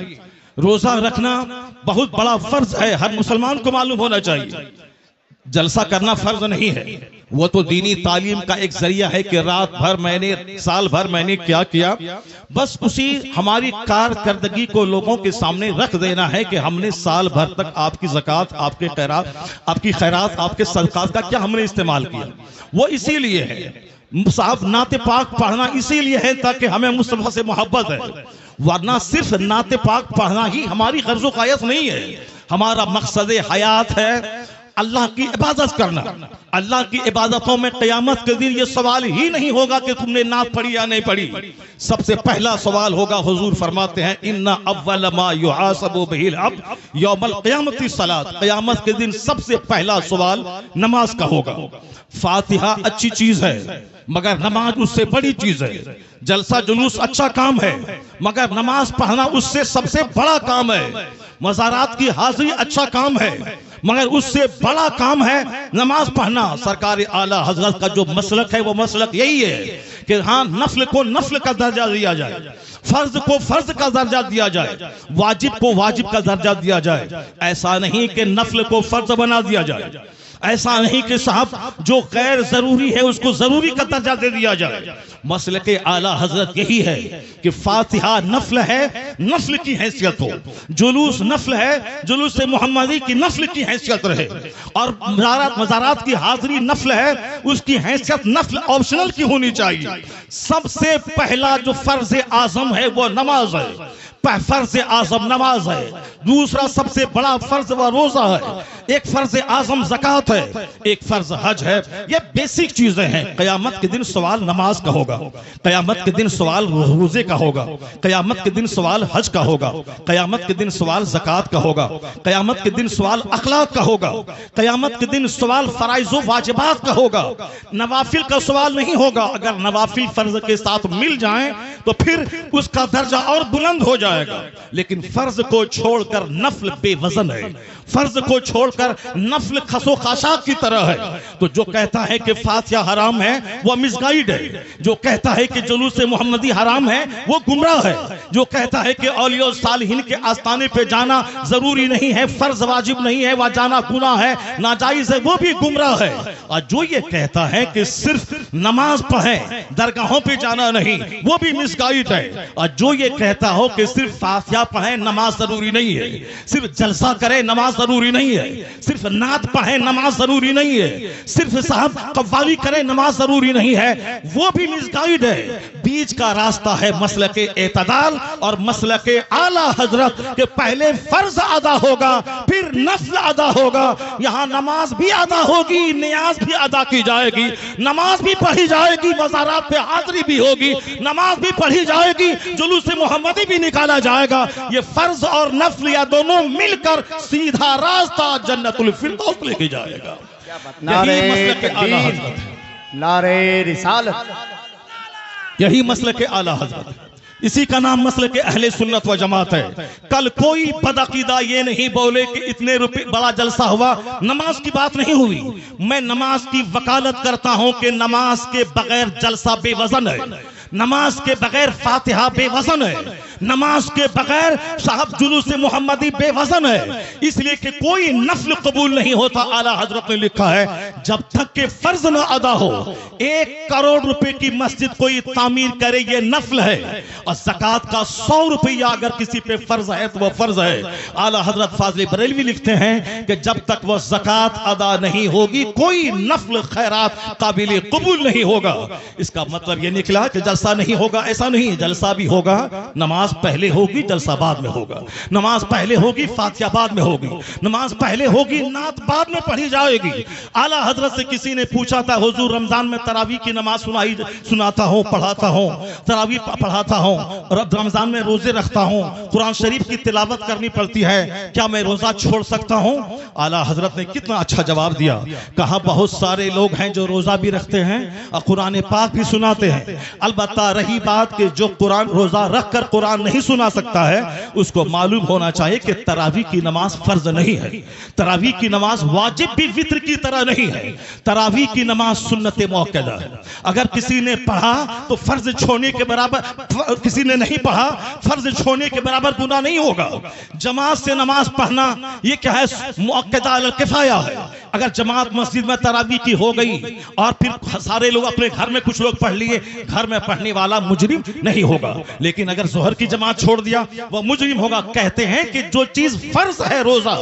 روزہ رکھنا بہت بڑا فرض ہے، ہر مسلمان کو معلوم ہونا چاہیے۔ جلسہ کرنا فرض نہیں ہے، وہ تو دینی تعلیم کا ایک ذریعہ ہے کہ رات بھر میں نے، سال بھر میں نے کیا کیا، بس اسی ہماری کارکردگی کو لوگوں کے سامنے رکھ دینا ہے کہ ہم نے سال بھر تک آپ کی زکوٰۃ، آپ کے خیرات، آپ کی خیرات، آپ کے صدقات کا کیا ہم نے استعمال کیا۔ وہ اسی لیے ہے، صاحب نعت پاک پڑھنا اسی لیے ہے تاکہ ہمیں مصطفیٰ سے محبت ہے، ورنہ صرف نعت پاک پڑھنا ہی ہماری غرض و غایت نہیں ہے۔ ہمارا مقصد حیات ہے اللہ کی عبادت کرنا۔ اللہ کی عبادتوں میں قیامت کے دن یہ سوال ہی نہیں ہوگا کہ تم نے نعت پڑھی یا نہیں پڑھی، سب سے پہلا سوال ہوگا، حضور فرماتے ہیں ان اول ما یحاسب بہ العبد یوم القیامۃ الصلاۃ، قیامت کے دن سب سے پہلا سوال نماز کا ہوگا۔ فاتحہ اچھی چیز ہے مگر نماز اس سے بڑی چیز ہے، جلسہ جلوس اچھا کام ہے مگر نماز پڑھنا اس سے سب سے بڑا کام ہے، مزارات کی حاضری اچھا کام ہے مگر اس سے بڑا کام ہے نماز پڑھنا۔ سرکار اعلیٰ حضرت کا جو مسلک ہے وہ مسلک یہی ہے کہ ہاں نفل کو نفل کا درجہ دیا جائے، فرض کو فرض کا درجہ دیا جائے، واجب کو واجب کا درجہ دیا جائے۔ ایسا نہیں کہ نفل کو فرض بنا دیا جائے، ایسا نہیں کہ صاحب جو غیر ضروری ہے اس کو ضروری کا درجہ دے دیا جائے۔ مسلک اعلیٰ حضرت یہی ہے کہ فاتحہ نفل ہے، نفل کی حیثیت ہو، جلوس نفل ہے، جلوس محمدی کی نفل کی حیثیت رہے، اور مزارات کی حاضری نفل ہے، اس کی حیثیت نفل آپشنل کی ہونی چاہیے۔ سب سے پہلا جو فرض اعظم ہے وہ نماز ہے، فرض اعظم نماز ہے۔ دوسرا سب سے بڑا فرض وہ روزہ ہے، ایک فرض اعظم زکوٰۃ ہے، ایک فرض حج ہے. یہ بیسک چیزیں ہیں. قیامت کے دن سوال نماز کا ہوگا، قیامت کے دن سوال روزے کا ہوگا، قیامت کے دن سوال حج کا ہوگا، قیامت کے دن سوال زکوٰۃ کا ہوگا، قیامت کے دن سوال اخلاق کا ہوگا، قیامت کے دن سوال فرائض و واجبات کا ہوگا. نوافل کا سوال نہیں ہوگا. اگر نوافل فرض کے ساتھ مل جائیں تو پھر اس کا درجہ اور بلند ہو جائے گا. لیکن فرض کو چھوڑ کر نفل بے وزن ہے. فرض کو چھوڑ کر نفل خسو خاشاک کی طرح ہے. تو جو کہتا ہے کہ فاتحہ حرام ہے وہ مس گائیڈ ہے. جو کہتا ہے کہ جلوس محمدی حرام ہے وہ گمراہ ہے. جو کہتا ہے کہ اولیاء صالحین کے آستانے پہ جانا ضروری نہیں ہے، فرض واجب نہیں ہے، وہ جانا گناہ ہے، ناجائز ہے، وہ بھی گمراہ ہے. اور جو یہ کہتا ہے کہ صرف نماز پڑھیں درگاہوں پہ جانا نہیں، وہ بھی مس گائیڈ ہے. اور جو یہ کہتا ہو کہ صرف فاتحہ پڑھیں نماز ضروری نہیں ہے، صرف جلسہ کریں نماز ضروری نہیں ہے، صرف نعت پڑھیں نماز ضروری نہیں ہے، صرف صاحب قوالی کریں نماز ضروری نہیں ہے، وہ بھی مس گائیڈ ہے. بیچ کا راستہ ہے مسلک اعتدال اور مسلک اعلی حضرت کہ پہلے فرض ادا ہوگا پھر نفل ادا ہوگا. یہاں نماز بھی ادا ہوگی، نیاز بھی ادا کی جائے گی، نماز بھی پڑھی جائے گی، مزارات پہ حاضری بھی ہوگی، نماز بھی پڑھی جائے گی، جلوس محمدی بھی نکالا جائے گا. یہ فرض اور نفل یا دونوں مل کر سیدھا راستہ جنت الفردوس لے کے جائے گا. نعرہ یہی مسلک اعلی تکبیر، حضرت ہے. نعرہ رسالت. یہی مسلک اعلی حضرت ہے. اسی کا نام مسلک اہل سنت و جماعت ہے. کل کوئی بدعقیدہ یہ نہیں بولے کہ اتنے روپے بڑا جلسہ ہوا، نماز کی بات نہیں ہوئی. میں نماز کی وکالت کرتا ہوں کہ نماز کے بغیر جلسہ بے وزن ہے، نماز کے بغیر فاتحہ بے وزن ہے، نماز کے بغیر صاحب جلوس محمدی بے وزن ہے. اس لیے کہ کوئی نفل قبول نہیں ہوتا. اعلیٰ حضرت نے لکھا ہے جب تک کہ فرض نہ ادا ہو. 1 کروڑ روپے کی مسجد کوئی تعمیر کرے یہ نفل ہے، اور زکوٰۃ کا 100 روپیہ اگر کسی پہ فرض ہے تو وہ فرض ہے. اعلیٰ حضرت فاضل بریلوی لکھتے ہیں کہ جب تک وہ زکوٰۃ ادا نہیں ہوگی کوئی نفل خیرات قابل قبول نہیں ہوگا. اس کا مطلب یہ نکلا کہ جلسہ نہیں ہوگا، ایسا نہیں. جلسہ بھی ہوگا، نماز پہلے ہوگی جلسہ بعد میں ہوگا، نماز پہلے ہوگی فاتحہ بعد میں ہوگی، نماز پہلے ہوگی نعت بعد میں پڑھی جائے گی. اعلیٰ حضرت سے کسی نے پوچھا تھا حضور رمضان میں تراویح کی نماز سناتا ہوں، پڑھاتا ہوں، تراویح پڑھاتا ہوں، رمضان میں روزے رکھتا ہوں، قرآن شریف کی تلاوت کرنی پڑتی ہے، کیا میں روزہ چھوڑ سکتا ہوں؟ اعلیٰ حضرت نے کتنا اچھا جواب دیا. کہا بہت سارے لوگ ہیں جو روزہ بھی رکھتے ہیں اور قرآن پاک بھی سناتے ہیں. البتہ رہی بات کہ جو قرآن روزہ رکھ کر قرآن نہیں سنا سکتا ہے اس کو معلوم ہونا چاہیے کہ تراویح کی نماز فرض نہیں ہے، تراویح کی نماز واجب بھی وتر کی طرح نہیں ہے، تراویح کی نماز سنت موقدہ ہے. اگر کسی نے پڑھا تو فرض چھوڑنے کے برابر، کسی نے نہیں پڑھا فرض چھوڑنے کے برابر گناہ نہیں ہوگا. جماعت سے نماز پڑھنا یہ کیا ہے؟ موقدہ علی الکفایہ ہے. اگر جماعت مسجد میں تراویح کی ہو گئی اور پھر سارے لوگ اپنے گھر میں کچھ لوگ پڑھ لیے، گھر میں پڑھنے والا مجرم نہیں ہوگا. لیکن اگر ظہر کی جماعت چھوڑ دیا وہ مجرم ہوگا. کہتے ہیں کہ جو چیز فرض ہے روزہ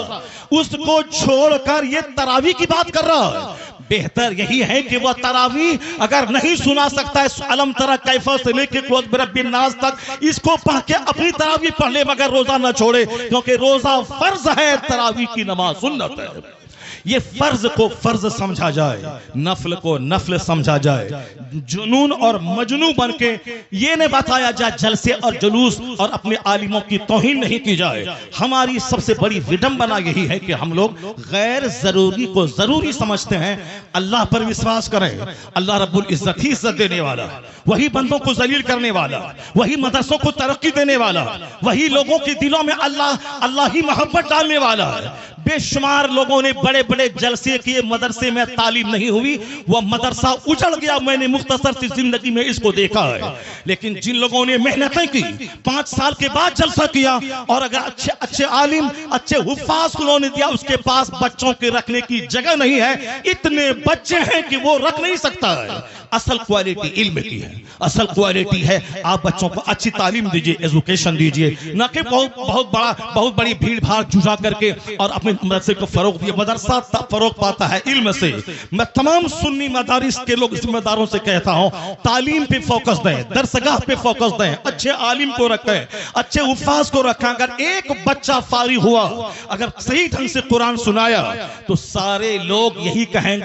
اس کو چھوڑ کر یہ تراویح کی بات کر رہا ہے. بہتر یہی ہے کہ وہ تراویح اگر نہیں سنا سکتا ہے علم ترى کیف سے لے کے قل برب الناس تک اس کو پڑھ کے اپنی تراویح پڑھ لے مگر روزہ نہ چھوڑے، کیونکہ روزہ فرض ہے، تراویح کی نماز سنت ہے. یہ فرض کو فرض سمجھا جائے، نفل کو نفل سمجھا جائے. جنون اور مجنون بن کے یہ نہ بتایا جائے جلسے اور جلوس اور اپنے عالموں کی توہین نہیں کی جائے. ہماری سب سے بڑی وڈمبنا یہی ہے کہ ہم لوگ غیر ضروری کو ضروری سمجھتے ہیں. اللہ پر وشواس کریں. اللہ رب العزت ہی عزت دینے والا، وہی بندوں کو ذلیل کرنے والا، وہی مدرسوں کو ترقی دینے والا، وہی لوگوں کے دلوں میں اللہ ہی محبت ڈالنے والا ہے. بے شمار لوگوں نے بڑے بڑے جلسے کیے، مدرسے میں تعلیم نہیں ہوئی، وہ مدرسہ اجڑ گیا. میں نے مختصر سی زندگی میں اس کو دیکھا ہے. لیکن جن لوگوں نے محنتیں کی، 5 سال کے بعد جلسہ کیا، اور اگر اچھے عالم، اچھے حفاظ انہوں نے دیا، اس کے پاس بچوں کے رکھنے کی جگہ نہیں ہے. اتنے بچے ہیں کہ وہ رکھ نہیں سکتا ہے. اصل کوالٹی علم کی ہے، اصل کوالٹی ہے آپ بچوں کو اچھی تعلیم دیجئے، ایجوکیشن دیجئے، نہ کہ بہت بڑی بھیڑ بھاڑ جھا کر کے اور اپنے اپنے مدرسے کو فروغ دیا. مدرسہ فروغ پاتا ہے علم سے. میں تمام سنی مدارس کے لوگ ذمہ داروں سے کہتا ہوں تعلیم پہ فوکس دیں, درسگاہ پہ فوکس دیں, اچھے عالم کو رکھیں, اچھے حفاظ کو رکھیں. اگر ایک بچہ فارغ ہوا, اگر صحیح ڈھنگ سے قرآن سنایا تو سارے لوگ یہی کہیں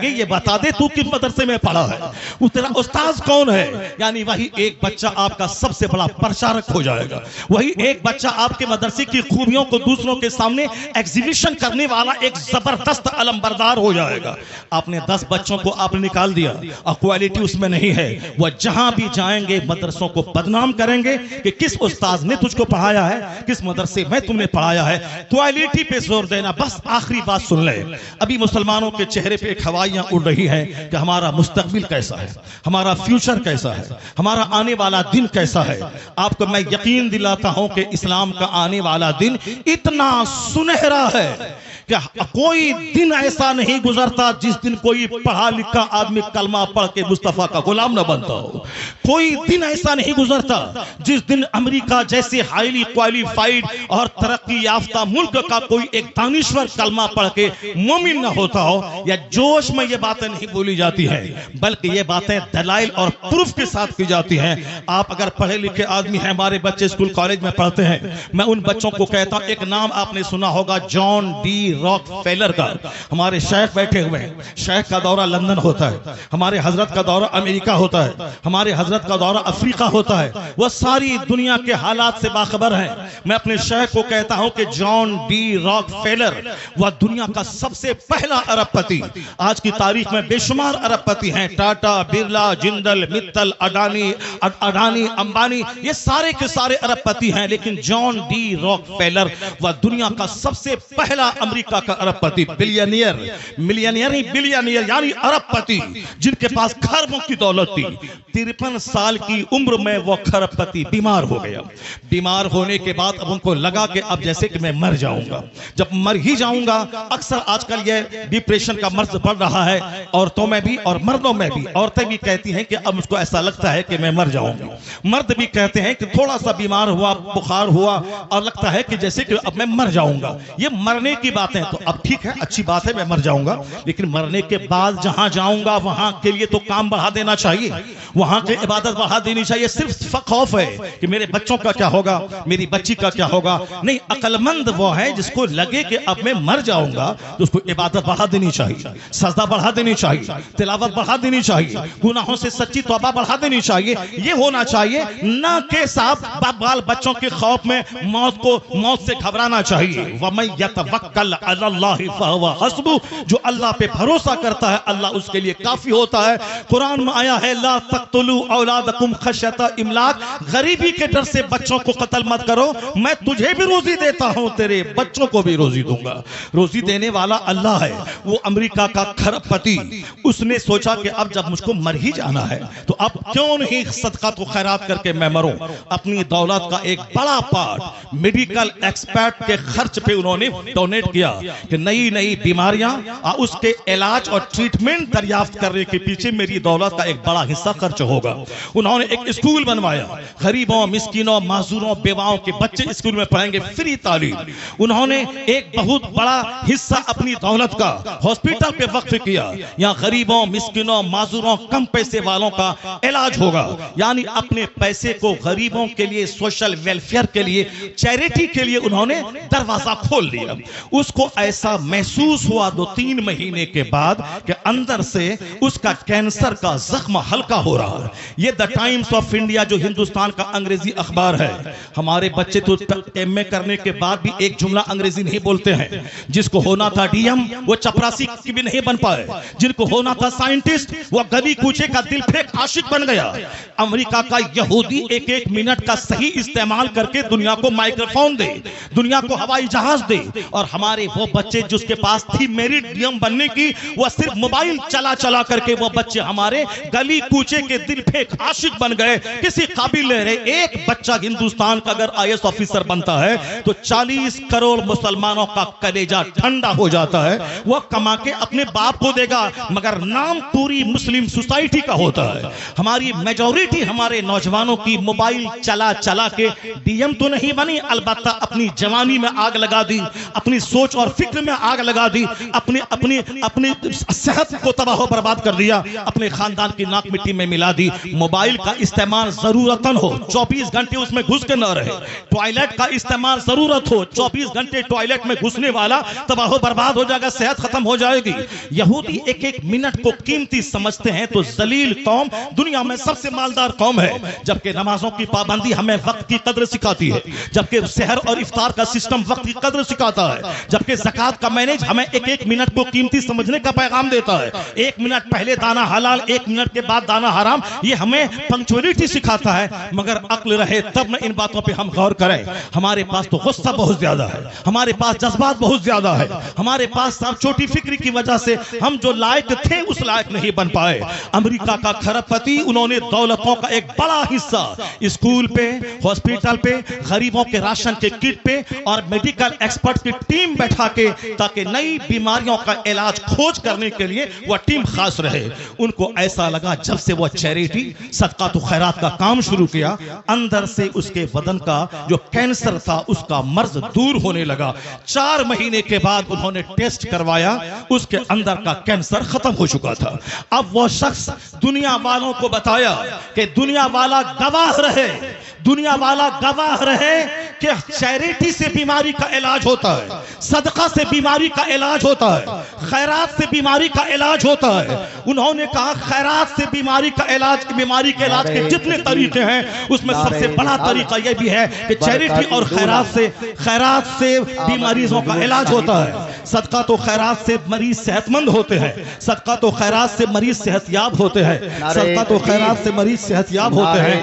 گے یہ بتا دے تو کس مدرسے میں پڑھا ہے, وہ تیرا استاذ کون ہے. یعنی وہی ایک بچہ آپ کا سب سے بڑا پرچارک ہو جائے گا. وہی ایک بچہ آپ کے مدرسے کی خوبیوں کو دوسروں کے سامنے ایگزیبیشن کرنے والا ایک زبردست علم بردار ہو جائے گا. آپ نے 10 بچوں کو آپ نے نکال دیا اور کوالٹی اس میں نہیں ہے. وہ جہاں بھی جائیں گے مدرسوں کو بدنام کریں گے کہ کس استاذ نے تجھ کو پڑھایا ہے, کس مدرسے میں تم نے پڑھایا ہے. کوالٹی پہ زور دینا. بس آخری بات سن لے, ابھی مسلمانوں کے چہرے پہ ہوائیاں اڑ رہی ہیں کہ ہمارا مستقبل کیسا ہے, ہمارا فیوچر کیسا ہے, ہمارا آنے والا دن کیسا ہے. آپ کو میں یقین دلاتا ہوں کہ اسلام کا آنے والا دن اتنا سنہرا ہے کہ کوئی دن ایسا نہیں گزرتا جس دن کوئی پڑھا لکھا آدمی کلمہ پڑھ کے مصطفیٰ کا غلام نہ بنتا ہو. کوئی دن ایسا نہیں گزرتا جس دن امریکہ جیسے ہائیلی کوالیفائیڈ اور ترقی یافتہ ملک کا کوئی ایک دانشور کلمہ پڑھ کے مومن نہ ہوتا ہو. یا جوش میں یہ باتیں نہیں بولی جاتی ہیں, بلکہ یہ باتیں دلائل اور پروف کے ساتھ کی جاتی ہیں. آپ اگر پڑھے لکھے آدمی ہیں, ہمارے بچے اسکول کالج میں پڑھتے ہیں, میں ان بچوں کو کہتا ہوں, ایک نام آپ نے سنا ہوگا جان ڈی راک فیلر کا. ہمارے شیخ بیٹھے ہوئے ہیں, شیخ کا دورہ لندن ہوتا ہے, ہمارے حضرت کا دورہ امریکہ ہوتا ہے, ہمارے حضرت کا دورہ افریقہ ہوتا ہے. وہ ساری دنیا کے حالات سے باخبر ہیں. میں اپنے شیخ کو کہتا ہوں کہ جان ڈی راک فیلر وہ دنیا کا سب سے پہلا ارب پتی. آج کی تاریخ میں بے شمار ارب پتی ہیں, ٹاٹا, برلا, جندل, متل, اڈانی, امبانی, یہ سارے کے سارے ارب پتی ہیں. لیکن جان ڈی راک فیلر وہ دنیا کا سب سے پہلا امریکہ کا ارب پتی, بلینئر, ملینئر نہیں بلینئر, یعنی ارب پتی جن کے پاس کھربوں کی دولت تھی. 53 سال کی عمر میں وہ کھرب پتی بیمار ہو گیا. بیمار ہونے کے بعد اب ان کو لگا کہ اب جیسے کہ میں مر جاؤں گا. جب مر ہی جاؤں گا, اکثر آج کل یہ ڈپریشن کا مرض بڑھ رہا ہے عورتوں میں بھی اور مردوں میں بھی. عورتیں بھی کہتی ہیں کہ اب مجھ کو ایسا لگتا ہے کہ میں مر جاؤں گا. مرد بھی کہتے ہیں کہ تھوڑا سا بیمار ہوا, بخار ہوا اور لگتا ہے کہ جیسے کہ اب میں مر جاؤں گا. یہ مرنے کی باتیں تو اب ٹھیک ہے, اچھی بات ہے, میں مر جاؤں گا, لیکن مرنے کے بعد جہاں جاؤں گا وہاں کے لیے تو کام بڑھا دینا چاہیے, وہاں کے عبادت بڑھا دینی چاہیے. صرف خوف ہے کہ میرے بچوں کا کیا ہوگا, میری بچی کا کیا ہوگا. نہیں, عقل مند وہ ہے جس کو لگے کہ اب میں مر جاؤں گا تو اس کو عبادت بڑھا دینی چاہیے, سجدہ بڑھا دینی چاہیے, تلاوت بڑھا دینی چاہیے, گناہوں سے سچی توبہ بڑھا دینی چاہیے. یہ ہونا چاہیے, نہ کہ صاحب بال بچوں کے خوف میں موت سے گھبرانا چاہیے. وَمَن يَتَوَكَّلْ عَلَى اللَّهِ فَهُوَ حَسْبُهُ, جو اللہ پہ بھروسہ کرتا ہے اللہ اس کے لیے کافی ہوتا ہے. قرآن میں آیا ہے لا تقتلوا اولادکم خشیۃ املاق, غریبی کے ڈر سے بچوں کو قتل مت کرو, میں تجھے بھی روزی دیتا ہوں, تیرے بچوں کو بھی روزی دوں گا. روزی دینے والا اللہ ہے. وہ امریکہ کا کھرب پتی, اس نے سوچا کہ اب جب مجھ کو مر ہی جانا ہے تو اب کیوں نہیں صدقات و خیرات کر کے میں مروں. اپنی دولت کا ایک بڑا پارٹ میڈیکل ایکسپرٹ کے خرچ پہ انہوں نے ڈونیٹ کیا کہ نئی بیماریاں اس کے علاج اور ٹریٹمنٹ دریافت کرنے کے پیچھے میری دولت کا ایک بڑا حصہ خرچ ہوگا. انہوں نے ایک اسکول بنوایا, غریبوں, مسکینوں, معذوروں, بیواؤں کے بچے اسکول میں پڑھیں گے, فری تعلیم. انہوں نے ایک بہت بڑا حصہ اپنی دولت کا ہاسپٹل پہ وقف کیا, یہاں غریبوں, مسکینوں, معذوروں, کم پیسے والوں کا علاج ہوگا. یعنی اپنے پیسے کو غریبوں کے لیے, سوشل ویلفیئر کے لیے, چیریٹی کے لیے انہوں نے دروازہ کھول دیا. اس کو ایسا محسوس ہوا 2-3 مہینے کے بعد کہ اندر سے اس کا کینسر کا زخم ہلکا ہو رہا ہے. یہ دا ٹائمز آف انڈیا جو ہندوستان کا انگریزی اخبار ہے, ہمارے بچے تو ایم اے کرنے کے بعد بھی ایک جملہ انگریزی نہیں بولتے ہیں. جس کو ہونا تھا ڈی ایم وہ چپراسی کی بھی نہیں بن پائے, جن کو ہونا تھا سائنٹسٹ وہ گلی کوچے کا دل پھینک عاشق بن گیا. امریکہ کا یہودی ایک منٹ کا صحیح استعمال کر کے دنیا کو مائکروفون دے, دنیا کو ہوائی جہاز دے, اور ہمارے وہ بچے جس کے پاس تھی میری ڈیم بننے کی، وہ صرف موبائل چلا چلا کر کے وہ بچے ہمارے گلی کوچے کے دل پھینک عاشق بن گئے، کسی قابل نہیں رہے۔ ایک بچہ ہندوستان کا اگر IAS آفیسر بنتا ہے تو 40 کروڑ مسلمانوں کا کلیجہ ٹھنڈا ہو جاتا ہے۔ وہ کما کے اپنے باپ کو دے گا، مگر نام پوری مسلم سوسائٹی کا ہوتا ہے۔ ہماری میجورٹی ہمارے نوجوانوں کی موبائل چلا چلا کے ڈیم تو نہیں بنی، البتہ اپنی جوانی میں آگ لگا دی، اپنی سوچ اور فکر میں آگ لگا دی، اپنی صحت کو تباہ و برباد کر دیا، اپنے خاندان کی ناک مٹی میں ملا دی۔ موبائل کا استعمال ضرورتاً ہو، 24 گھنٹے اس میں گھس کے نہ رہے۔ ٹوائلٹ کا استعمال ضرورت ہو، 24 گھنٹے ٹوائلٹ میں گھسنے والا تباہ و برباد ہو جائے گا، صحت ختم ہو جائے گی۔ یہودی ایک ایک منٹ کو قیمتی سمجھتے ہیں تو ذلیل قوم دنیا میں سب سے مالدار قوم ہے۔ جبکہ نمازوں کی پابندی ہمیں وقت کی قدر سکھاتی ہے، جبکہ سحر اور افطار کا سسٹم وقت کی قدر سکھاتا ہے، جبکہ زکوٰۃ کا مینیج ہمیں ایک ایک منٹ کو قیمتی سمجھنے کا پیغام دیتا ہے۔ 1 منٹ پہلے دانا حلال، 1 منٹ کے بعد دانا حرام، یہ ہمیں پنکچولیٹی سکھاتا ہے۔ مگر عقل رہے تب نہ ان باتوں پہ ہم غور کریں۔ ہمارے پاس تو غصہ بہت زیادہ ہے، ہمارے پاس جذبات بہت زیادہ ہے، ہمارے پاس صاحب چھوٹی فکری کی وجہ سے ہم جو لائق تھے اس لائق نہیں بن پائے۔ امریکہ کا کھرب پتی، انہوں نے دولتوں کا ایک بڑا حصہ اسکول پہ، ہاسپٹل پہ، غریبوں کے راشن کے کٹ پہ اور میڈیکل ایکسپرٹ کی ٹیم بیٹھا کے تاکہ نئی بیماریوں کا علاج کھوج کرنے کے لیے وہ ٹیم خاص رہے۔ ان کو ایسا لگا جب سے وہ چیریٹی صدقات و خیرات کا کام شروع کیا، اندر سے اس کے بدن کا جو کینسر تھا اس کا مرض دور ہونے لگا۔ 4 مہینے کے بعد انہوں نے ٹیسٹ کروایا، اس کے اندر کا کینسر ختم ہو چکا تھا۔ اب وہ شخص دنیا والوں کو بتایا کہ دنیا والا گواہ رہے، دنیا والا گواہ رہے کہ چیریٹی سے بیماری کا علاج ہوتا ہے، صدقہ سے بیماری کا علاج ہوتا ہے، خیرات سے بیماری کا علاج ہوتا ہے۔ انہوں نے کہا خیرات سے بیماری کا علاج، بیماری کے علاج کے جتنے طریقے ہیں اس میں سب سے بڑا طریقہ یہ بھی ہے کہ چیریٹی اور خیرات سے بیماریوں کا علاج ہوتا ہے۔ صدقہ تو خیرات سے مریض صحت مند ہوتے ہیں، صدقہ تو خیرات سے مریض صحت یاب ہوتے ہیں، صدقہ تو خیرات سے مریض صحت یاب ہوتے ہیں۔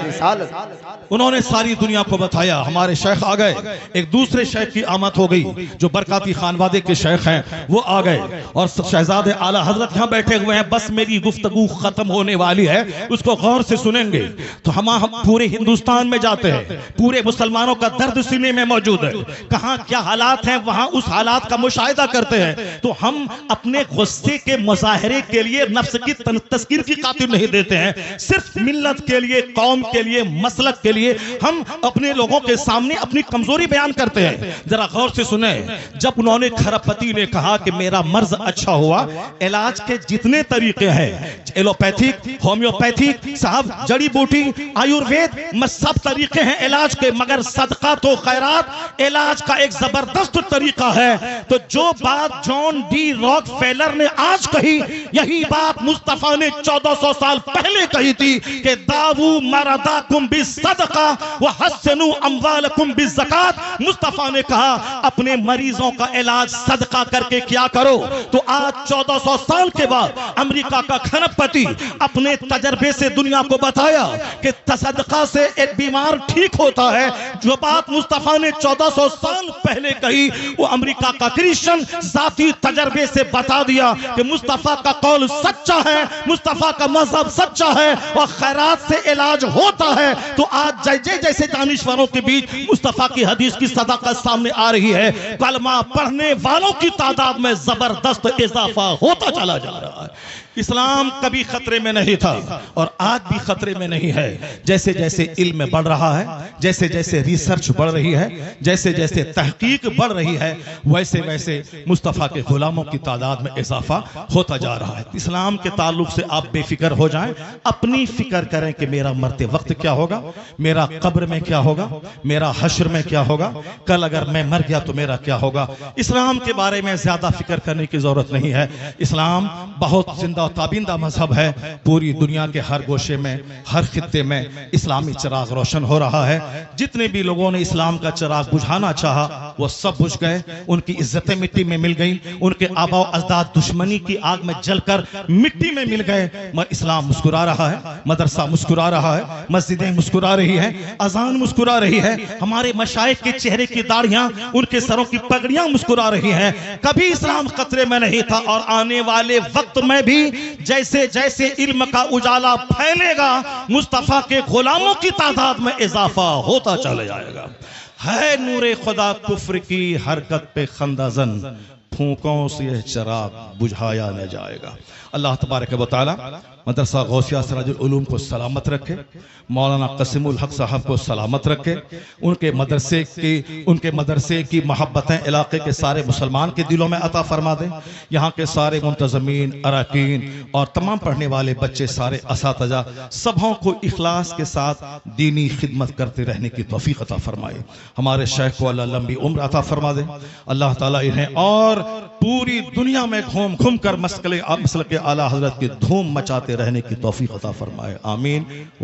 انہوں نے ساری دنیا کو بتایا۔ ہمارے شیخ آ گئے، ایک دوسرے شیخ کی آمد ہو گئی جو برکاتی خانوادے کے شیخ ہیں، وہ آ گئے اور شہزادے اعلیٰ حضرت یہاں بیٹھے ہوئے ہیں۔ بس میری گفتگو ختم ہونے والی ہے، اس کو غور سے سنیں گے تو ہم پورے ہندوستان میں جاتے ہیں، پورے مسلمانوں کا درد سینے میں موجود ہے، کہاں کیا حالات ہیں وہاں اس حالات کا مشاہدہ کرتے ہیں۔ تو ہم اپنے غصے کے مظاہرے کے لیے نفس کی تذکیر کی خاطر نہیں دیتے ہیں، صرف ملت کے لیے، قوم کے لیے، مسلک کے لیے ہم اپنے لوگوں کے سامنے اپنی کمزوری بیان کرتے ہیں۔ ذرا غور سے سنیں، جب انہوں نے کھرب پتی نے کہا کہ میرا مرض اچھا ہوا، علاج کے جتنے طریقے ہیں، ایلوپیتھک، ہومیوپیتھک، صاحب جڑی بوٹی، آیوروید، سب طریقے ہیں علاج کے، مگر صدقہ تو خیرات علاج کا ایک زبردست طریقہ ہے۔ تو جو بات جان ڈی راک فیلر نے آج کہی، یہی بات مصطفیٰ نے 1400 سال پہلے کہی تھی کہ داؤ مرضاکم بالصدقہ وحسنوا اموالکم بالزکاۃ۔ مصطفیٰ نے کہا اپنے مریضوں کا علاج صدقہ کر کے کیا کرو۔ تو آج 1400 سال کے بعد امریکہ کا کھرب پتی اپنے تجربے سے دنیا کو بتایا کہ صدقہ سے ایک بیمار ٹھیک ہوتا ہے۔ جو بات مصطفیٰ نے 1400 سال پہلے کہی، وہ امریکہ کا کرسچن ذاتی تجربے سے بتا دیا کہ مصطفیٰ کا قول سچا ہے، مصطفیٰ کا مذہب سچا ہے اور خیرات سے علاج ہوتا ہے۔ تو آج جیسے دانشوروں کے بیچ مصطفیٰ کی حدیث کی صداقت سامنے آ رہی ہے، کلمہ پڑھنے والوں کی تعداد میں زبردست اضافہ ہوتا چلا جا رہا ہے۔ اسلام کبھی خطرے میں نہیں تھا اور آج بھی خطرے میں نہیں ہے۔ جیسے جیسے علم بڑھ رہا ہے، جیسے جیسے ریسرچ بڑھ رہی ہے، جیسے جیسے تحقیق بڑھ رہی ہے، ویسے ویسے مصطفیٰ کے غلاموں کی تعداد میں اضافہ ہوتا جا رہا ہے۔ اسلام کے تعلق سے آپ بے فکر ہو جائیں، اپنی فکر کریں کہ میرا مرتے وقت کیا ہوگا، میرا قبر میں کیا ہوگا، میرا حشر میں کیا ہوگا، کل اگر میں مر گیا تو میرا کیا ہوگا۔ اسلام کے بارے میں زیادہ فکر کرنے کی ضرورت نہیں ہے۔ اسلام بہت زندہ تابندہ مذہب ہے، پوری دنیا کے ہر گوشے میں، ہر خطے میں اسلامی چراغ روشن ہو رہا ہے۔ جتنے بھی لوگوں نے اسلام کا چراغ بجھانا چاہا وہ سب بجھ گئے، ان کی عزتیں مٹی میں مل گئیں، ان کے آباء و اجداد دشمنی کی آگ میں جل کر مٹی میں مل گئے۔ اسلام مسکرا رہا ہے، مدرسہ مسکرا رہا ہے، مسجدیں مسکرا رہی ہیں، اذان مسکرا رہی ہے، ہمارے مشائخ کے چہرے کی داڑھیاں، ان کے سروں کی پگڑیاں مسکرا رہی ہیں. کبھی اسلام خطرے میں نہیں تھا اور آنے والے وقت میں بھی جیسے جیسے علم کا اجالا پھیلے گا مصطفیٰ کے غلاموں کی تعداد میں اضافہ ہوتا چلا جائے گا. ہے نور خدا کفر کی حرکت پہ خندہ زن، پھونکوں سے یہ چراغ بجھایا نہ جائے گا. اللہ تبارک و تعالی مدرسہ غوثیہ سراج العلوم کو سلامت رکھے، مولانا قاسم الحق صاحب کو سلامت رکھے، ان کے مدرسے کی محبتیں علاقے کے سارے مسلمان کے دلوں میں عطا فرما دیں. یہاں کے سارے منتظمین، اراکین اور تمام پڑھنے والے بچے، سارے اساتذہ سبوں کو اخلاص کے ساتھ دینی خدمت کرتے رہنے کی توفیق عطا فرمائے. ہمارے شیخ کو اللہ لمبی عمر عطا فرما دے. اللہ تعالیٰ انہیں اور پوری دنیا میں گھوم گھوم کر مسلک اعلیٰ حضرت کی دھوم مچاتے رہنے کی توفیق عطا فرمائے. آمین.